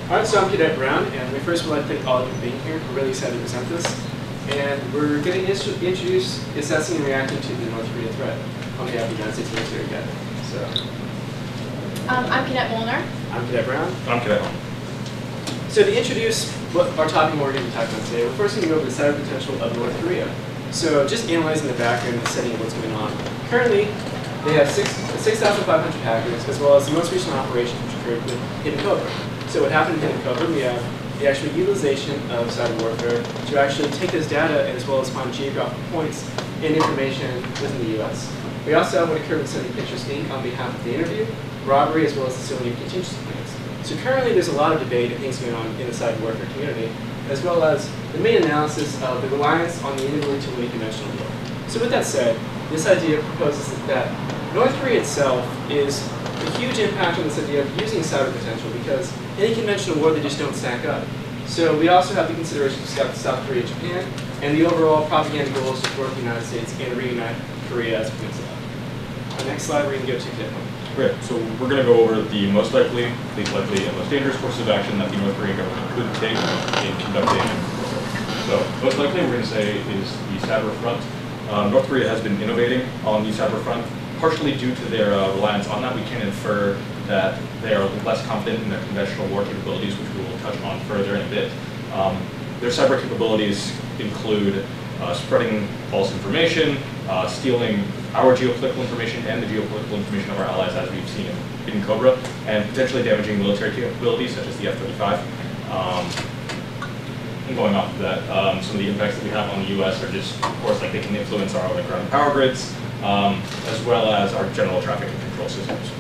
All right, so I'm Cadet Brown, and we first would like to thank all of you for being here. We're really excited to present this. And we're going to introduce assessing and reacting to the North Korea threat on behalf of the United States Military Academy. So, I'm Cadet Molnar. I'm Cadet Brown. I'm Cadet Holm. So to introduce what our topic we're going to be talking about today, we're first going to go over the cyber potential of North Korea. So just analyzing the background and the setting of what's going on. Currently, they have 6,500 hackers, as well as the most recent operations which occurred with Hidden Cobra. So what happened in Hidden Cobra, we have the actual utilization of cyber warfare to actually take this data as well as find geographical points and information within the U.S. We also have what occurred with Sending Pictures Inc. on behalf of the interview, robbery, as well as the civilian contingency plans. So currently there's a lot of debate and things going on in the cyber warfare community, as well as the main analysis of the reliance on the inability to win a conventional war. So with that said, this idea proposes that North Korea itself is a huge impact on this idea of using cyber potential because any conventional war, they just don't stack up. So we also have the considerations of South Korea and Japan, and the overall propaganda goals to thwart the United States and reunite Korea as a peninsula. Our next slide, we're going to go to Cadet Holm. Great. So we're going to go over the most likely, least likely, and most dangerous courses of action that the North Korean government could take in conducting warfare. So most likely, we're going to say, is the cyber front. North Korea has been innovating on the cyber front, partially due to their reliance on that. We can infer that they are less confident in their conventional war capabilities, which we will touch on further in a bit. Their cyber capabilities include spreading false information, stealing our geopolitical information and the geopolitical information of our allies, as we've seen in Cobra, and potentially damaging military capabilities such as the F-35. And going off of that, some of the impacts that we have on the U.S. are just, of course, like they can influence our underground power grids, as well as our general traffic and control systems.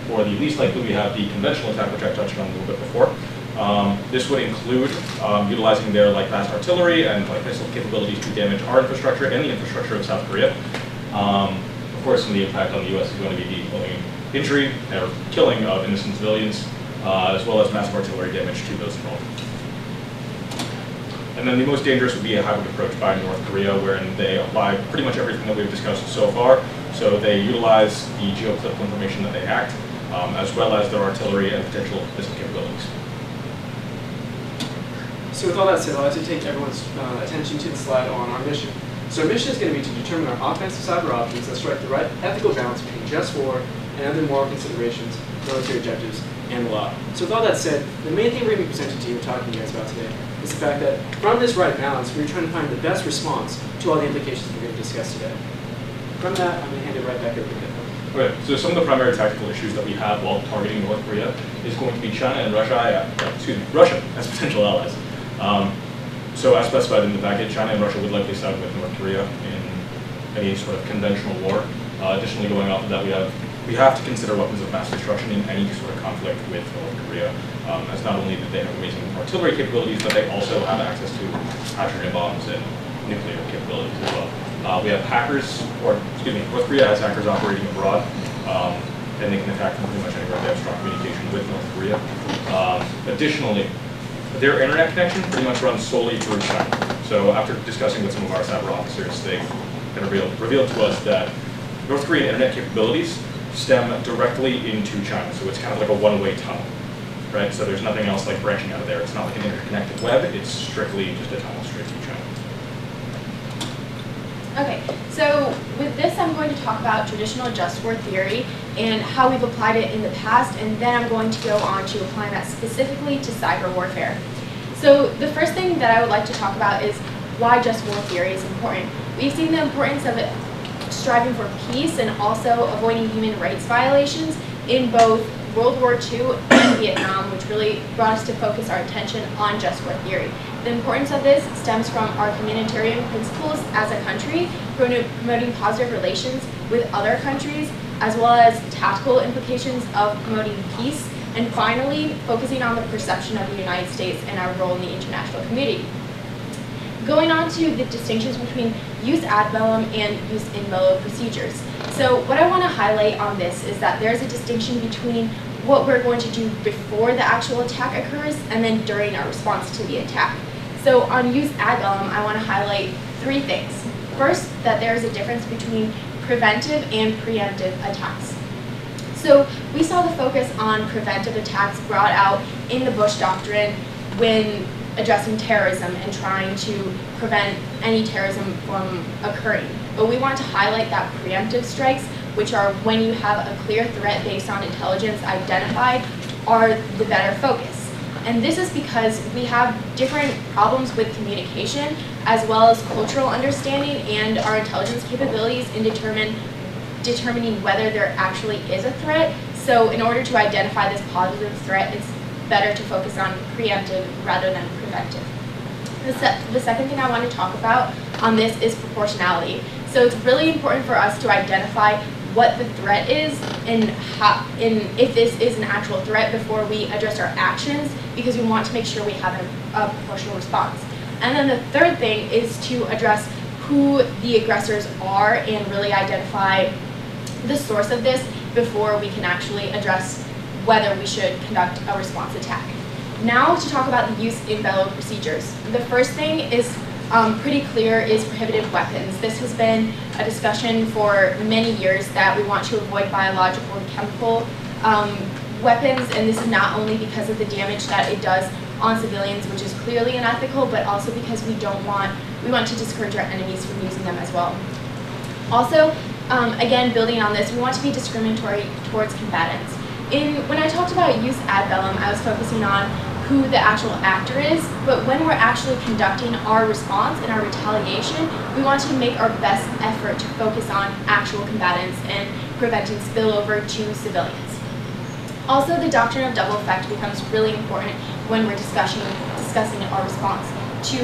For the least likely, we have the conventional attack, which I touched on a little bit before. This would include utilizing their vast artillery and missile capabilities to damage our infrastructure and the infrastructure of South Korea. Of course, some of the impact on the U.S. is going to be the injury or killing of innocent civilians, as well as massive artillery damage to those involved. And then the most dangerous would be a hybrid approach by North Korea, wherein they apply pretty much everything that we've discussed so far. So they utilize the geopolitical information that they hacked, as well as their artillery and potential missile capabilities. So with all that said, I'd like to take everyone's attention to the slide on our mission. So our mission is going to be to determine our offensive cyber options that strike the right ethical balance between just war and other moral considerations, military objectives, and the law. So with all that said, the main thing we're going to be presenting to you and talking to you guys about today is the fact that from this right balance, we're trying to find the best response to all the implications we're going to discuss today. From that, I'm going to hand it right back over to Kevin. Okay, so some of the primary tactical issues that we have while targeting North Korea is going to be China and Russia, Russia as potential allies. So as specified in the package, China and Russia would likely side with North Korea in any sort of conventional war. Additionally, going off of that, we have to consider weapons of mass destruction in any sort of conflict with North Korea, as not only that they have amazing artillery capabilities, but they also have access to hydrogen bombs and nuclear capabilities as well. We have hackers, North Korea has hackers operating abroad, and they can attack from pretty much anywhere. They have strong communication with North Korea. Additionally, their internet connection pretty much runs solely through China. So after discussing with some of our cyber officers, they kind of revealed to us that North Korean internet capabilities stem directly into China. So it's kind of like a one-way tunnel, right? So there's nothing else branching out of there. It's not like an interconnected web. It's strictly just a tunnel straight through China. Okay, so with this I'm going to talk about traditional just war theory and how we've applied it in the past, and then I'm going to go on to applying that specifically to cyber warfare. So the first thing that I would like to talk about is why just war theory is important. We've seen the importance of it striving for peace and also avoiding human rights violations in both World War II and Vietnam, which really brought us to focus our attention on just war theory. The importance of this stems from our humanitarian principles as a country, promoting positive relations with other countries, as well as tactical implications of promoting peace, and finally, focusing on the perception of the United States and our role in the international community. Going on to the distinctions between use ad bellum and use in bello procedures. So what I want to highlight on this is that there's a distinction between what we're going to do before the actual attack occurs and then during our response to the attack. So on use ad bellum, I want to highlight three things. First, that there is a difference between preventive and preemptive attacks. So we saw the focus on preventive attacks brought out in the Bush Doctrine when addressing terrorism and trying to prevent any terrorism from occurring. But we want to highlight that preemptive strikes, which are when you have a clear threat based on intelligence identified, are the better focus. And this is because we have different problems with communication as well as cultural understanding and our intelligence capabilities in determining whether there actually is a threat. So in order to identify this positive threat, it's better to focus on preemptive rather than preventive. The second thing I want to talk about on this is proportionality. So it's really important for us to identify what the threat is and if this is an actual threat before we address our actions, because we want to make sure we have a proportional response. And then the third thing is to address who the aggressors are and really identify the source of this before we can actually address whether we should conduct a response attack. Now to talk about the use in bello procedures. The first thing is pretty clear is prohibited weapons. This has been a discussion for many years that we want to avoid biological and chemical weapons, and this is not only because of the damage that it does on civilians, which is clearly unethical, but also because we want to discourage our enemies from using them as well. Also, again, building on this, we want to be discriminatory towards combatants. When I talked about use ad bellum, I was focusing on who the actual actor is, but when we're actually conducting our response and our retaliation, we want to make our best effort to focus on actual combatants and preventing spillover to civilians. Also, the doctrine of double effect becomes really important when we're discussing our response to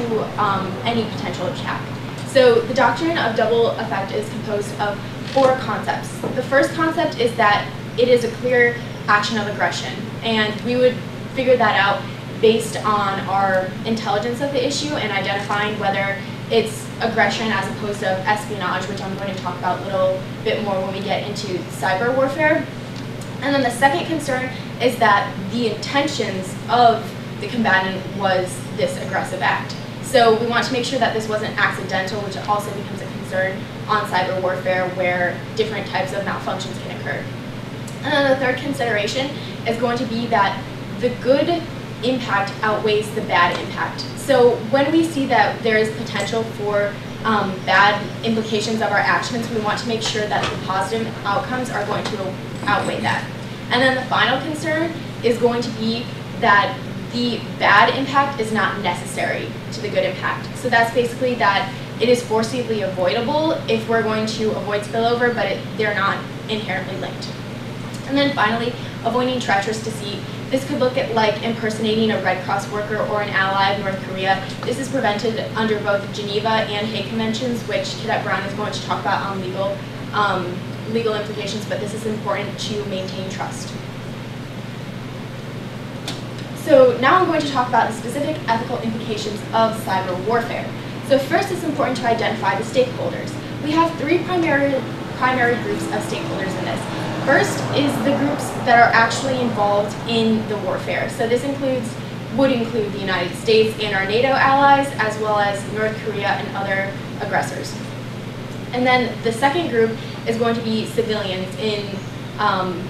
any potential attack. So the doctrine of double effect is composed of 4 concepts. The first concept is that it is a clear action of aggression, and we would figure that out based on our intelligence of the issue and identifying whether it's aggression as opposed to espionage, which I'm going to talk about a little bit more when we get into cyber warfare. And then the second concern is that the intentions of the combatant was this aggressive act. So we want to make sure that this wasn't accidental, which also becomes a concern on cyber warfare where different types of malfunctions can occur. And then the third consideration is going to be that the good impact outweighs the bad impact. So when we see that there is potential for bad implications of our actions, we want to make sure that the positive outcomes are going to outweigh that. And then the final concern is going to be that the bad impact is not necessary to the good impact. So that's basically that it is foreseeably avoidable if we're going to avoid spillover, but they're not inherently linked. And then finally, avoiding treacherous deceit. This could look at like impersonating a Red Cross worker or an ally of North Korea. This is prevented under both Geneva and Hague Conventions, which Cadet Brown is going to talk about on legal implications, but this is important to maintain trust. So now I'm going to talk about the specific ethical implications of cyber warfare. So first, it's important to identify the stakeholders. We have 3 primary groups of stakeholders in this. First is the groups that are actually involved in the warfare. So this would include the United States and our NATO allies, as well as North Korea and other aggressors. And then the second group is going to be civilians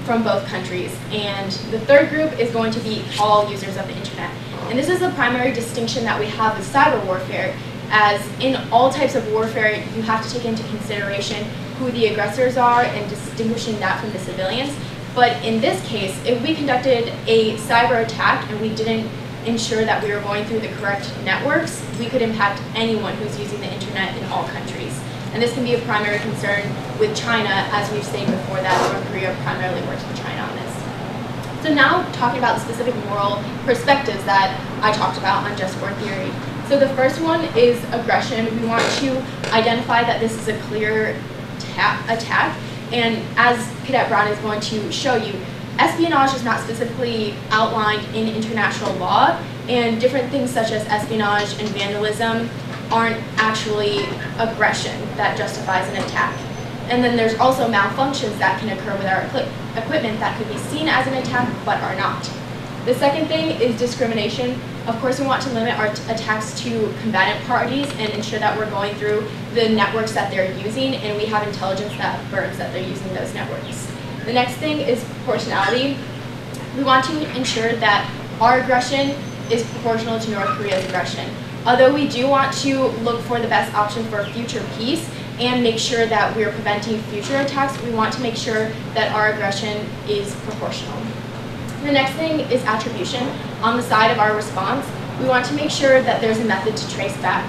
from both countries. And the third group is going to be all users of the internet. And this is the primary distinction that we have with cyber warfare, as in all types of warfare, you have to take into consideration who the aggressors are and distinguishing that from the civilians. But in this case, if we conducted a cyber attack and we didn't ensure that we were going through the correct networks, we could impact anyone who's using the internet in all countries. And this can be a primary concern with China, as we've stated before that North Korea primarily works with China on this. So now talking about the specific moral perspectives that I talked about on just war theory. So the first one is aggression. We want to identify that this is a clear attack, and as Cadet Brown is going to show you, espionage is not specifically outlined in international law, and different things such as espionage and vandalism aren't actually aggression that justifies an attack. And then there's also malfunctions that can occur with our equipment that could be seen as an attack but are not. The second thing is discrimination. Of course, we want to limit our attacks to combatant parties and ensure that we're going through the networks that they're using, and we have intelligence that affirms that they're using those networks. The next thing is proportionality. We want to ensure that our aggression is proportional to North Korea's aggression. Although we do want to look for the best option for future peace and make sure that we're preventing future attacks, we want to make sure that our aggression is proportional. The next thing is attribution. On the side of our response, we want to make sure that there's a method to trace back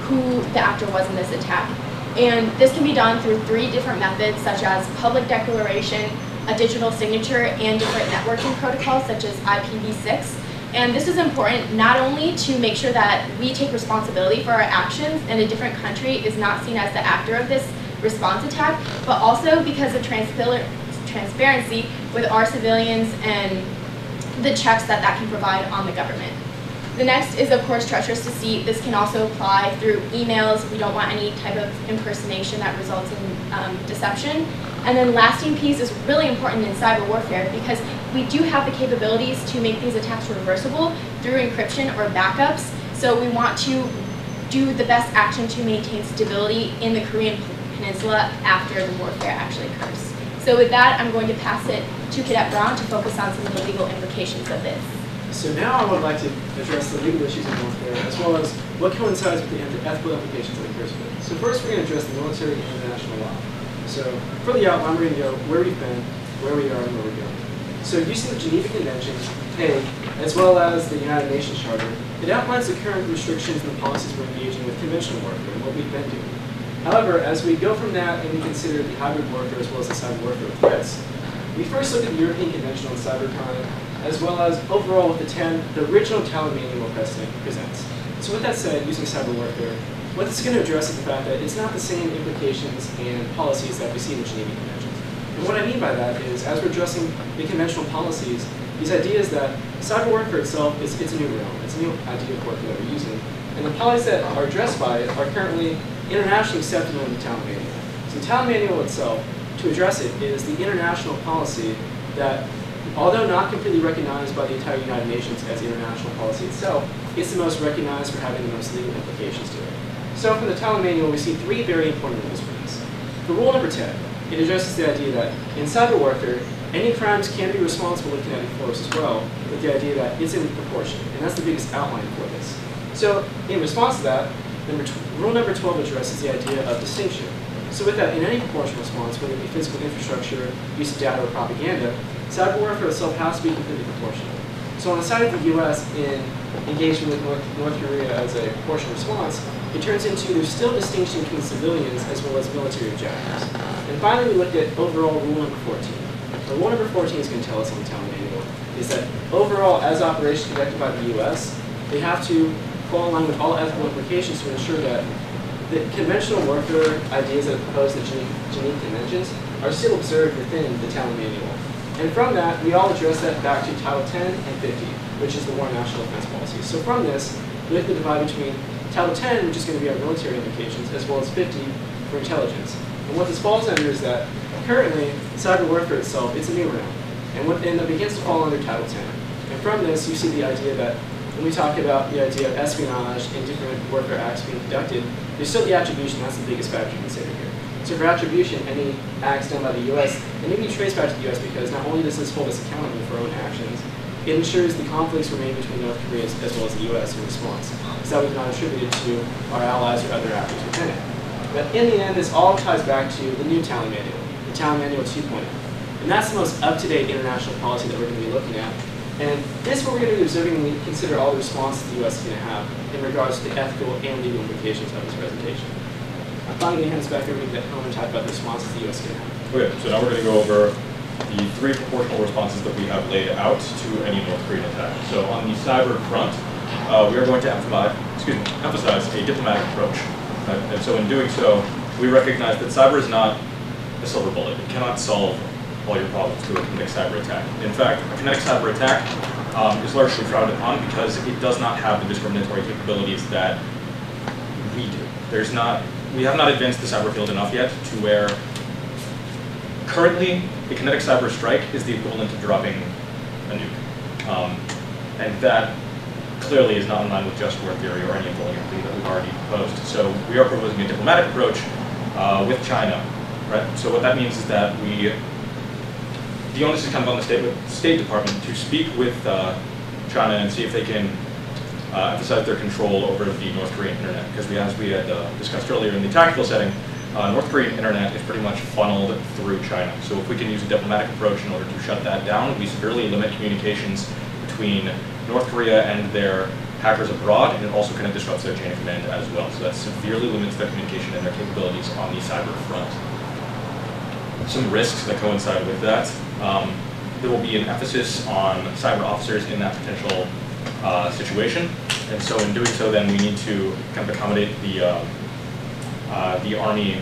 who the actor was in this attack. And this can be done through 3 different methods, such as public declaration, a digital signature, and different networking protocols such as IPv6. And this is important not only to make sure that we take responsibility for our actions and a different country is not seen as the actor of this response attack, but also because of transparency with our civilians and the checks that that can provide on the government. The next is, of course, treacherous deceit. This can also apply through emails. We don't want any type of impersonation that results in deception. And then lasting peace is really important in cyber warfare because we do have the capabilities to make these attacks reversible through encryption or backups. So we want to do the best action to maintain stability in the Korean Peninsula after the warfare actually occurs. So with that, I'm going to pass it to Cadet Brown to focus on some of the legal implications of this. So now I would like to address the legal issues of warfare, as well as what coincides with the ethical implications that occurs with it. So first, we're going to address the military and international law. So for the outline, we're going to go where we've been, where we are, and where we're going. So using the Geneva Convention, Hague, as well as the United Nations Charter, it outlines the current restrictions and the policies we're engaging with conventional warfare and what we've been doing. However, as we go from that and we consider the hybrid warfare as well as the cyber warfare threats, we first look at the European Convention on Cybercrime, as well as overall with the original Talon Manual precedent presents. So with that said, using cyber warfare, what this is going to address is the fact that it's not the same implications and policies that we see in the Geneva Conventions. And what I mean by that is, as we're addressing the conventional policies, these ideas that cyber warfare itself, it's a new realm, it's a new idea of warfare that we're using. And the policies that are addressed by it are currently internationally accepted in the Talon Manual. So the Talon Manual itself, to address it, is the international policy that, although not completely recognized by the entire United Nations as the international policy itself, it's the most recognized for having the most legal implications to it. So from the Talon Manual, we see 3 very important rules for this. For rule number 10, it addresses the idea that in cyber warfare, any crimes can be responsible with kinetic force as well, with the idea that it's in proportion, and that's the biggest outline for this. So in response to that, rule number 12 addresses the idea of distinction. So with that, in any proportional response, whether it be physical infrastructure, use of data, or propaganda, cyber warfare itself has to be completely proportional. So on the side of the U.S. in engagement with North Korea as a proportional response, it turns into there's still a distinction between civilians as well as military objectives. And finally, we looked at overall rule number 14. Now, rule number 14 is going to tell us on the Talon Manual is that overall, as operations conducted by the U.S., they have to fall in line with all ethical implications to ensure that the conventional warfare ideas that are proposed in the Geneva Conventions are still observed within the Talon Manual. And from that, we all address that back to Title 10 and 50, which is the War National Defense Policy. So from this, we have to divide between Title 10, which is going to be our military implications, as well as 50 for intelligence. And what this falls under is that currently, cyber warfare itself, it's a new realm. And it begins to fall under Title 10. And from this, you see the idea that when we talk about the idea of espionage and different warfare acts being conducted, there's still the attribution. That's the biggest factor to consider here. So for attribution, any acts done by the U.S., and they can be traced back to the U.S. because not only does this hold us accountable for our own actions, it ensures the conflicts remain between North Korea as well as the U.S. in response, because that was not attributed to our allies or other actors within it. But in the end, this all ties back to the new Talon Manual, the Talon Manual 2.0. And that's the most up-to-date international policy that we're going to be looking at. And this is what we're going to be observing when we consider all the responses the U.S. is going to have in regards to the ethical and legal implications of this presentation. I'm finally going to hand this back over to Helen and talk about the responses the U.S. is going to have. Okay, so now we're going to go over the 3 proportional responses that we have laid out to any North Korean attack. So on the cyber front, we are going to emphasize a diplomatic approach. And so in doing so, we recognize that cyber is not a silver bullet. It cannot solve all your problems through a kinetic cyber attack. In fact, a kinetic cyber attack is largely frowned upon because it does not have the discriminatory capabilities that we do. We have not advanced the cyber field enough yet to where currently a kinetic cyber strike is the equivalent of dropping a nuke. And that clearly is not in line with just war theory or any of the things that we've already proposed. So we are proposing a diplomatic approach with China. Right? So what that means is that we the onus is kind of on the State Department to speak with China and see if they can emphasize their control over the North Korean internet. Because as we had discussed earlier in the tactical setting, North Korean internet is pretty much funneled through China. So if we can use a diplomatic approach in order to shut that down, we severely limit communications between North Korea and their hackers abroad, and it also kind of disrupts their chain of command as well. So that severely limits their communication and their capabilities on the cyber front. Some risks that coincide with that. There will be an emphasis on cyber officers in that potential situation, and so in doing so, then we need to kind of accommodate the Army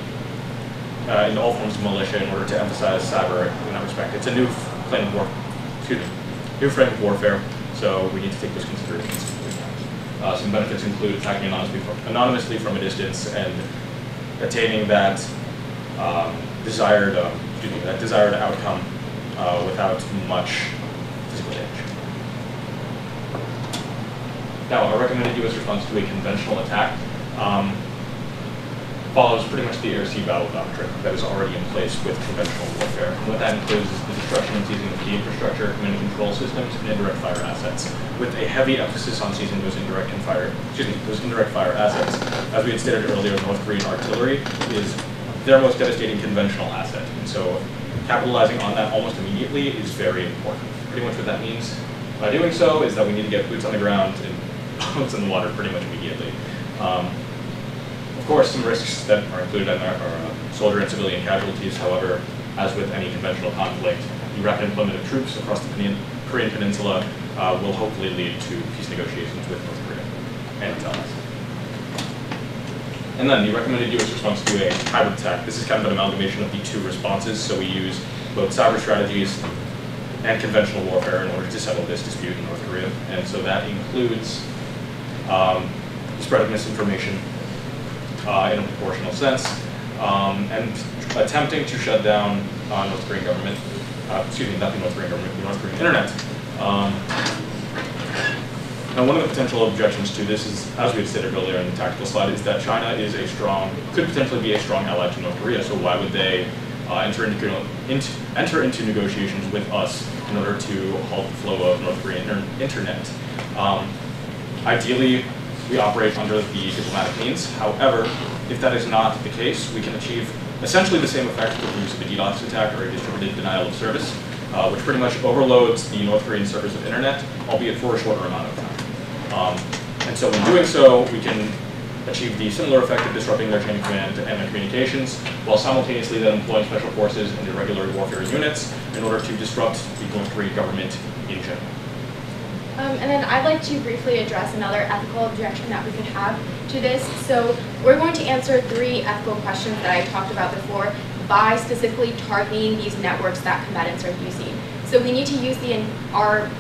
in all forms of militia in order to emphasize cyber in that respect. It's a new frame of warfare, so we need to take those considerations into account. Some benefits include attacking anonymously from a distance and attaining that desired outcome without much physical damage. Now, a recommended U.S. response to a conventional attack follows pretty much the air-sea battle doctrine that is already in place with conventional warfare. And what that includes is the destruction and seizing of key infrastructure, command and control systems, and indirect fire assets, with a heavy emphasis on seizing those indirect fire assets. As we had stated earlier, North Korean artillery is their most devastating conventional asset. And so capitalizing on that almost immediately is very important. Pretty much what that means by doing so is that we need to get boots on the ground and boats in the water pretty much immediately. Of course, some risks that are included in there are soldier and civilian casualties. However, as with any conventional conflict, the rapid employment of troops across the Korean Peninsula will hopefully lead to peace negotiations with North Korea and its allies. And then the recommended U.S. response to a hybrid attack. This is kind of an amalgamation of the two responses, so we use both cyber strategies and conventional warfare in order to settle this dispute in North Korea. And so that includes the spread of misinformation in a proportional sense, and attempting to shut down North Korean government, excuse me, not the North Korean government, the North Korean internet. Now, one of the potential objections to this is, as we had stated earlier in the tactical slide, is that China is could potentially be a strong ally to North Korea, so why would they enter into negotiations with us in order to halt the flow of North Korean internet? Ideally, we operate under the diplomatic means. However, if that is not the case, we can achieve essentially the same effect with the use of a DDoS attack or a distributed denial of service, which pretty much overloads the North Korean servers of internet, albeit for a shorter amount of time. And so in doing so, we can achieve the similar effect of disrupting their chain of command and their communications, while simultaneously then employing special forces and irregular warfare units in order to disrupt the North Korean government in general. And then I'd like to briefly address another ethical objection that we could have to this. So we're going to answer 3 ethical questions that I talked about before by specifically targeting these networks that combatants are using. So we need to use our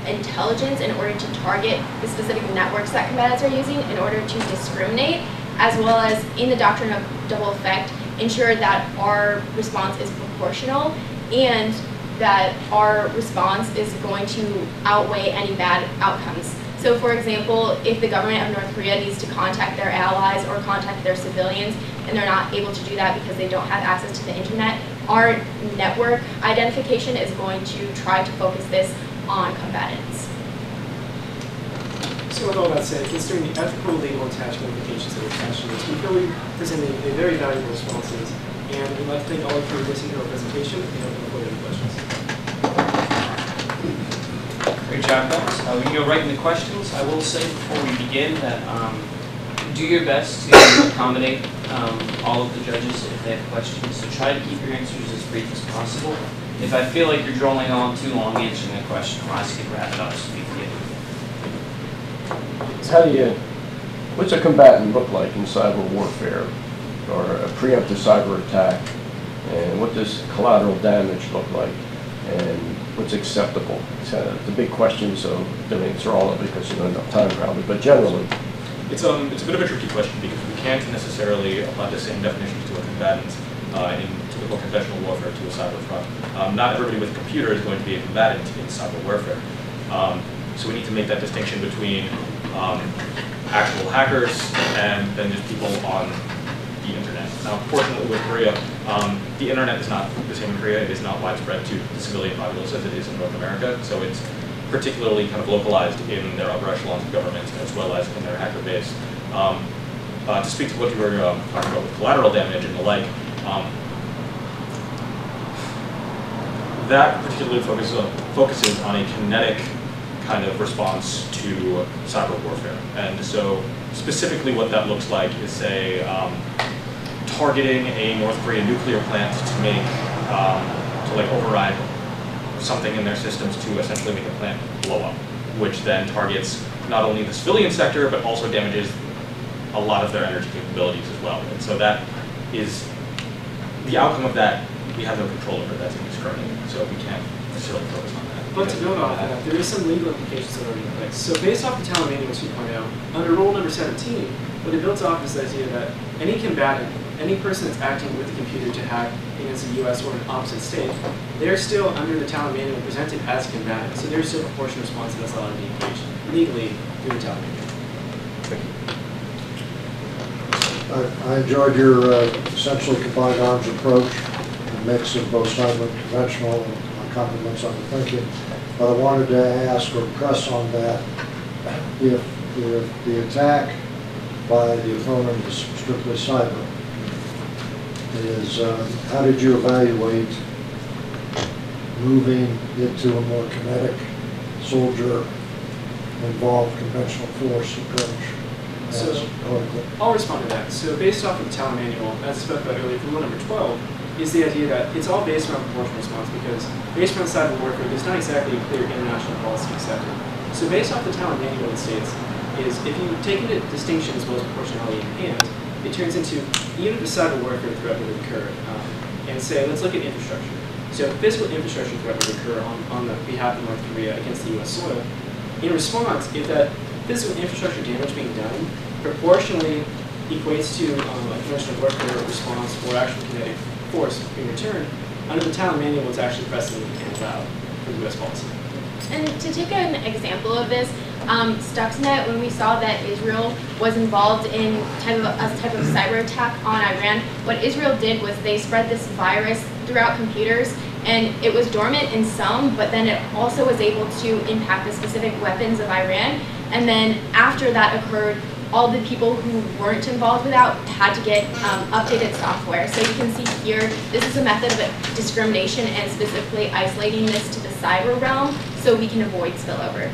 intelligence in order to target the specific networks that combatants are using in order to discriminate, as well as in the doctrine of double effect, ensure that our response is proportional and that our response is going to outweigh any bad outcomes. So for example, if the government of North Korea needs to contact their allies or contact their civilians and they're not able to do that because they don't have access to the internet, our network identification is going to try to focus this on combatants. So with all that said, considering the ethical, legal, and tactical implications of the question, we feel we presented a very valuable responses, and we'd like to thank all of you for listening to our presentation and open the floor to any questions. Great job, guys. We can go right into questions. I will say before we begin that do your best to accommodate all of the judges if they have questions. So try to keep your answers as brief as possible. If I feel like you're drawing on too long answering a question, I'll ask you to wrap it up so we can get What's a combatant look like in cyber warfare or a preemptive cyber attack? And what does collateral damage look like? And what's acceptable? It's a big question, so don't answer all of it because you don't have enough time probably, but generally. It's a bit of a tricky question because we can't necessarily apply the same definitions to a combatant in typical conventional warfare to a cyber front. Not everybody with a computer is going to be a combatant in cyber warfare. So we need to make that distinction between actual hackers and then just people on the internet. Now, fortunately with Korea, the internet is not the same in Korea. It is not widespread to the civilian populace as it is in North America. So it's particularly kind of localized in their upper echelons of government as well as in their hacker base. To speak to what you were talking about with collateral damage and the like, that particularly focuses on a kinetic kind of response to cyber warfare. And so specifically what that looks like is, say, targeting a North Korean nuclear plant to make, to like override something in their systems to essentially make a plant blow up, which then targets not only the civilian sector, but also damages a lot of their energy capabilities as well. And so that is, the outcome of that, we have no control over. That's indiscriminate, so we can't necessarily focus on that. But to build off that, there is some legal implications that are already in place. So based off the Talon Manual 2.0, under Rule number 17, what it builds off is the idea that any combatant, any person that's acting with the computer to hack against the U.S. or an opposite state, they're still under the Talon Manual presented as a combatant. So there's still a proportional response that's allowed to be engaged legally through the Talon Manual. Thank you. I enjoyed your essentially combined arms approach, a mix of both cyber and conventional, and my compliments on the thinking. But I wanted to ask or press on that, if the attack by the opponent is strictly cyber, how did you evaluate moving it to a more kinetic, soldier-involved conventional force approach? So I'll respond to that. So based off of the Talon Manual, as I spoke about earlier, for rule number 12, is the idea that it's all based around proportional response, because based around cyber warfare, there's not exactly a clear international policy accepted. So based off the Talon Manual, it states is if you take into distinction as well as proportionality in hand, it turns into even if the cyber warfare threat would occur, and say, let's look at infrastructure. So if physical infrastructure threat would occur on the behalf of North Korea against the U.S. soil, in response, if that physical infrastructure damage being done proportionally equates to a conventional warfare response or actual kinetic force being returned, under the Talon Manual, it's actually precedent and allowed for the U.S. policy. And to take an example of this, Stuxnet, when we saw that Israel was involved in a type of cyber attack on Iran, what Israel did was they spread this virus throughout computers, and it was dormant in some, but then it also was able to impact the specific weapons of Iran. And then after that occurred, all the people who weren't involved with that had to get updated software. So you can see here, this is a method of discrimination and specifically isolating this to the cyber realm so we can avoid spillover.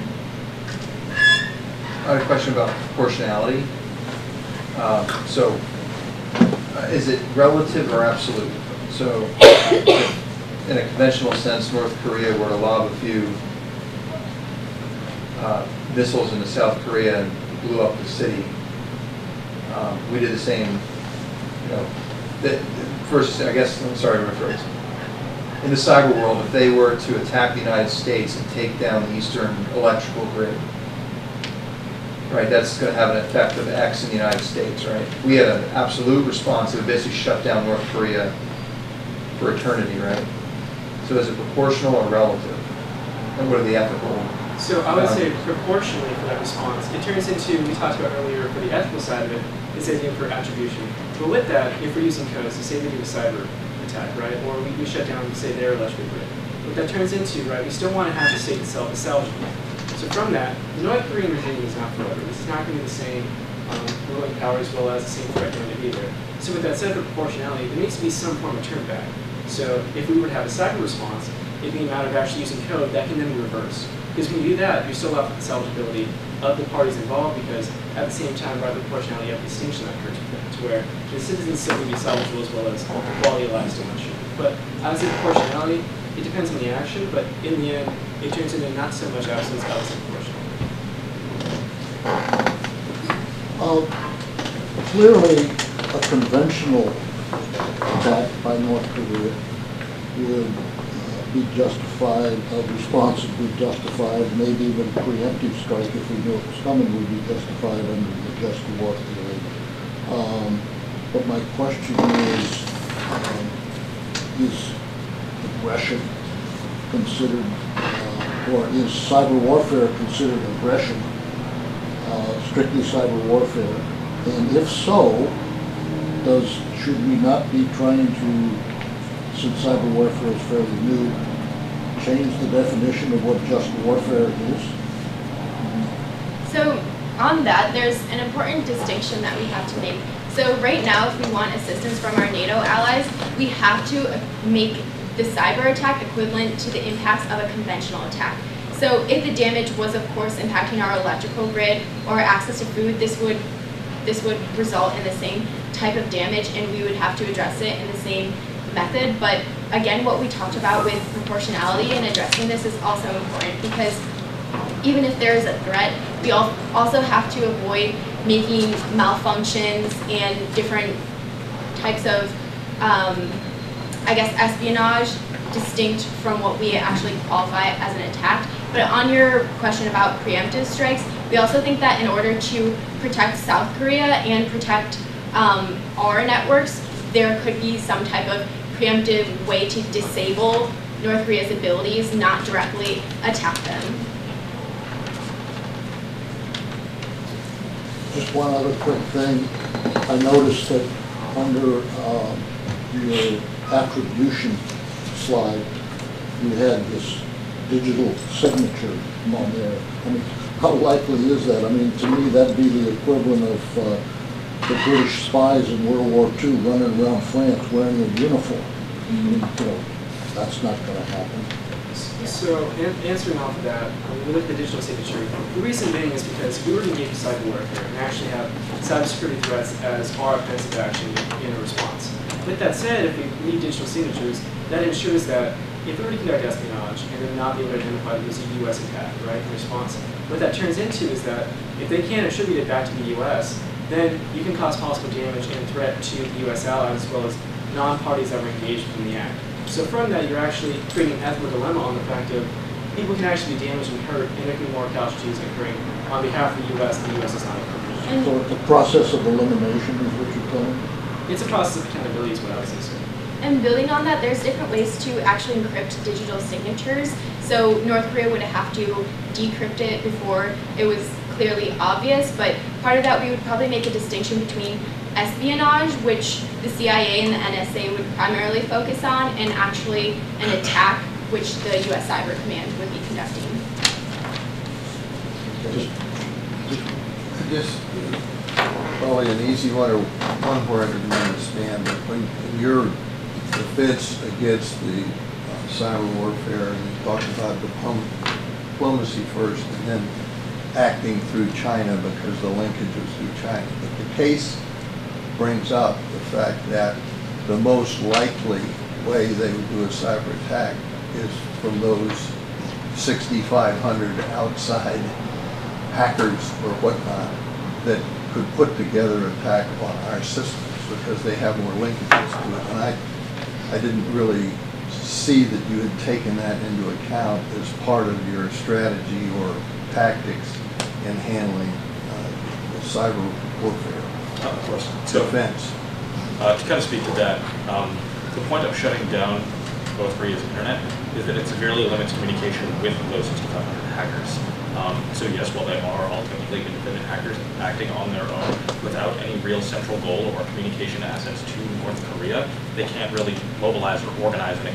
I had a question about proportionality. Is it relative or absolute? So in a conventional sense, North Korea were to lob a few missiles into South Korea and blew up the city. We did the same, first, I guess, I'm sorry to rephrase. In the cyber world, if they were to attack the United States and take down the eastern electrical grid, right, that's going to have an effect of X in the United States, right? We had an absolute response that basically shut down North Korea for eternity, right? So is it proportional or relative? And what are the ethical? So I would say proportionally for that response, it turns into, we talked about earlier, for the ethical side of it, it's the idea for attribution. But with that, if we're using codes, so say we do a cyber attack, right, or we shut down, say, their electrical grid. What that turns into, right, we still want to have the state itself as salvageable. So from that, the North Korean regime is not forever. This is not going to be the same ruling power as well as the same threat going to be there. So with that said, for proportionality, there needs to be some form of turn back. So if we were to have a cyber response, it'd be a matter of actually using code that can then be reversed. Because when you do that, you're still left with the salvageability of the parties involved, because at the same time, by the proportionality, you have a distinction that occurs to where the citizens still can be salvageable as well as the quality of life still ensure. But as in proportionality, it depends on the action, but in the end, it turns into not so much absence of proportionality. Clearly, a conventional attack by North Korea would be justified, a response would be justified, maybe even a preemptive strike if we knew it was coming would be justified under the just war theory. But my question is aggression considered, or is cyber warfare considered aggression, strictly cyber warfare? And if so, should we not be trying to, since cyber warfare is fairly new, change the definition of what just warfare is? So on that, there's an important distinction that we have to make. So right now, if we want assistance from our NATO allies, we have to make the cyber attack equivalent to the impacts of a conventional attack. So if the damage was, of course, impacting our electrical grid or access to food, this would result in the same type of damage, and we would have to address it in the same method. But again, what we talked about with proportionality and addressing this is also important, because even if there is a threat, we also have to avoid making malfunctions and different types of, I guess, espionage distinct from what we actually qualify as an attack. But on your question about preemptive strikes, we also think that in order to protect South Korea and protect our networks, there could be some type of preemptive way to disable North Korea's abilities, not directly attack them. Just one other quick thing. I noticed that under your attribution slide, you had this digital signature on there. I mean, how likely is that? I mean, to me, that'd be the equivalent of the British spies in World War II running around France wearing a uniform. I mean, that's not going to happen. So, answering off of that, when we look at the digital signature, the reason being is because we were engaged in cyber warfare and actually have cybersecurity threats as our offensive action in a response. With that said, if we need digital signatures, that ensures that if we were to conduct espionage and then not be able to identify that it was a U.S. attack, right, in response, what that turns into is that if they can't attribute it back to the U.S., then you can cause possible damage and threat to the U.S. allies as well as non-parties that were engaged in the act. So from that, you're actually creating an ethical dilemma on the fact of people can actually be damaged and hurt, and there can be more casualties occurring on behalf of the U.S. and the U.S. is not occurring. So the process of elimination is what you're telling me? It's a process of accountability is what I would say, sir. And building on that, there's different ways to actually encrypt digital signatures. So North Korea would have to decrypt it before it was clearly obvious, but part of that we would probably make a distinction between espionage, which the CIA and the NSA would primarily focus on, and actually an attack, which the U.S. Cyber Command would be conducting. I guess probably an easy one, or one where I didn't understand, but when your defense against the cyber warfare, and you talked about diplomacy first, and then acting through China because the linkage is through China. But the case brings up the fact that the most likely way they would do a cyber attack is from those 6,500 outside hackers or whatnot that could put together an attack on our systems because they have more linkages to it. And I didn't really see that you had taken that into account as part of your strategy or tactics in handling cyber warfare. Of course. So, defense. To kind of speak to that, the point of shutting down North Korea's internet is that it severely limits communication with those 6,500 hackers. So yes, while they are all technically independent hackers acting on their own without any real central goal or communication assets to North Korea, they can't really mobilize or organize in a,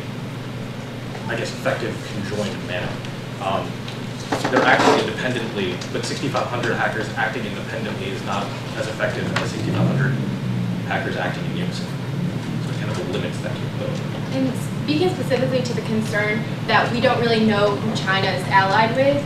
I guess, effective conjoined manner. They're acting independently, but 6,500 hackers acting independently is not as effective as 6,500 hackers acting in unison. So it kind of limits that capability. And speaking specifically to the concern that we don't really know who China is allied with,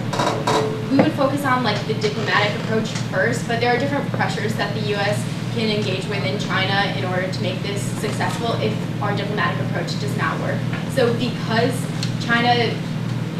we would focus on like the diplomatic approach first, but there are different pressures that the U.S. can engage with in China in order to make this successful if our diplomatic approach does not work. So because China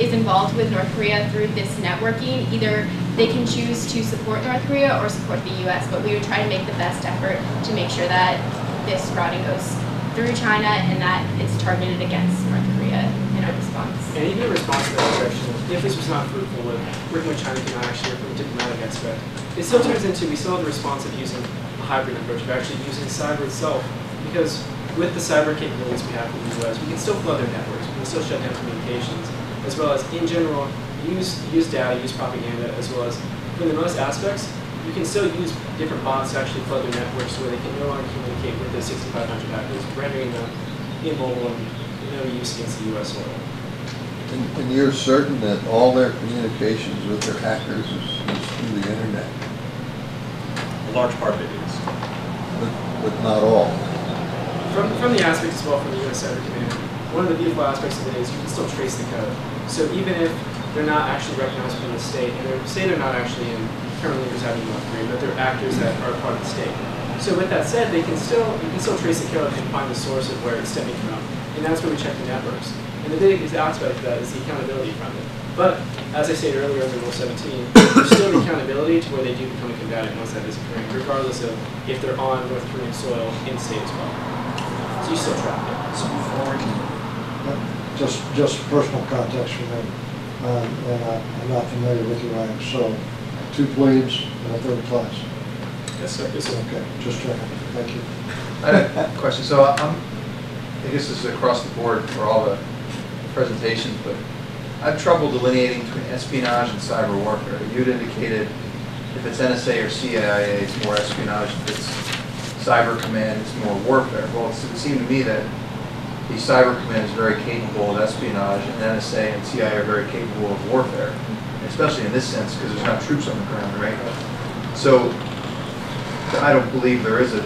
is involved with North Korea through this networking, either they can choose to support North Korea or support the U.S., but we would try to make the best effort to make sure that this routing goes through China and that it's targeted against North Korea in our response. And even in response to that direction, if this was not fruitful, with working with China cannot actually from a diplomatic aspect, it still turns into, we still have the response of using a hybrid approach of actually using cyber itself, because with the cyber capabilities we have in the U.S., we can still flood their networks, we can still shut down communications, as well as, in general, use data, use propaganda, as well as, for the most aspects, you can still use different bots to actually plug their networks where they can no longer communicate with the 6500 hackers, rendering them immobile and no use against the U.S. soil. And you're certain that all their communications with their hackers is through the internet? A large part of it is. But not all. From the aspect as well from the U.S. Cyber Command, one of the beautiful aspects of it is you can still trace the code. So even if they're not actually recognized within the state, and they're not actually in currently residing in North Korea, but they're actors that are part of the state. So with that said, you can still trace the code and find the source of where it's stemming from, and that's where we check the networks. And the biggest aspect of that is the accountability from it. But as I stated earlier in Rule 17, there's still the accountability to where they do become a combatant once that is occurring, regardless of if they're on North Korean soil in state as well. So you still track it. So before Just personal context for me, and I'm not familiar with your ranks, so 2 plebes and a 3rd class. Yes, sir. Yes, sir. Okay, just checking. Thank you. I have a question. So I guess this is across the board for all the presentations, but I have trouble delineating between espionage and cyber warfare. You'd indicated if it's NSA or CIA, it's more espionage. If it's cyber command, it's more warfare. Well, it would seem to me that the cyber command is very capable of espionage, and NSA and CIA are very capable of warfare, especially in this sense because there's not troops on the ground, right? So I don't believe there is a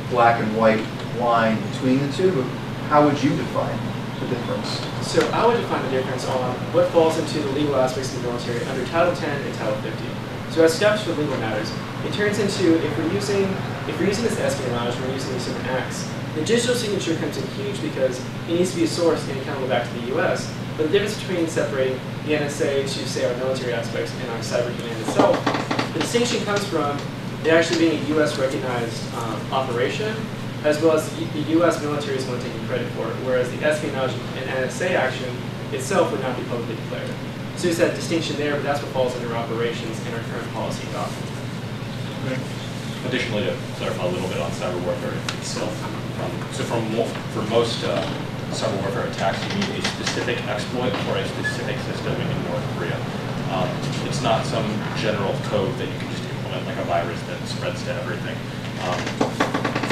black and white line between the two, but how would you define the difference? So I would define the difference on what falls into the legal aspects of the military under Title 10 and Title 50. So as steps for legal matters, it turns into if we're using this espionage, we're using these different acts, the digital signature comes in huge because it needs to be a source and accountable back to the U.S. But the difference between separating the NSA to, say, our military aspects and our cyber command itself, the distinction comes from it actually being a U.S. recognized operation, as well as the U.S. military is one taking credit for it, whereas the espionage and NSA action itself would not be publicly declared. So there's that distinction there, but that's what falls under operations in our current policy document. Additionally, to clarify a little bit on cyber warfare itself, for most cyber warfare attacks, you need a specific exploit for a specific system in North Korea. It's not some general code that you can just implement like a virus that spreads to everything.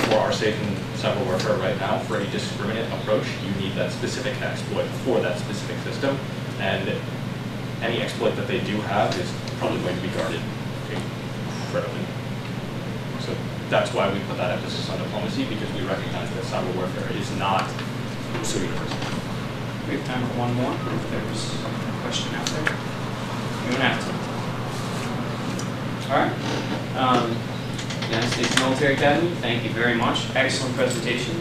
For our sake in cyber warfare right now, for a discriminate approach, you need that specific exploit for that specific system, and any exploit that they do have is probably going to be guarded incredibly. So that's why we put that emphasis on diplomacy, because we recognize that cyber warfare is not so universal. we have time for one more. If there's a question out there, you don't have to. All right. United States Military Academy, thank you very much. Excellent presentation.